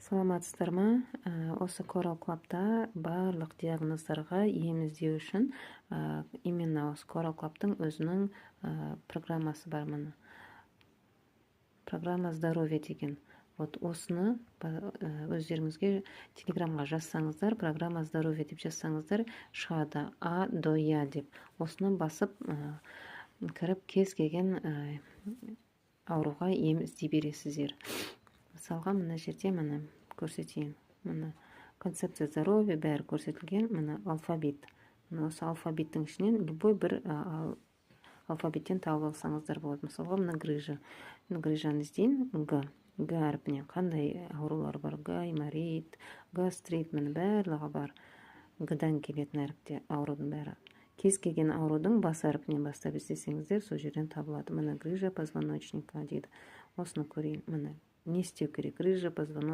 Саламатсыздар ма? Осы Coral Club'та барлық диагноздарға ем іздеу үшін именно осы Coral Club'тың өзінің программасы бар міне. Программа здоровья деген. Вот осыны өздеріңізге телеграмға жазсаңыздар, программа здоровья деп жазсаңыздар, шығады А до Я деп. Осыны басып кіріп кез келген ауруға ем іздей бересіздер. Мысалға, мына жерде міне көрсетейін. Міне концепция здоровья бәрі көрсетілген. Міне алфавит. Осы алфавиттің ішінен любой бір алфавиттен тауып алсаңыздар болады. Мысалға, мына грыжа. Грыжаны іздейін. Г әрпіне қандай аурулар бар? Гайморит, гастрит, міне барлығы бар. Г-дан келетін әріпте аурудың бәрі. Кез келген аурудың бас әрпінен бастап іздесеңіздер, сол жерден табылады. Міне грыжа позвоночника дейді. Осыны көрейін. Міне не істеу керек? Грыжа позвоночника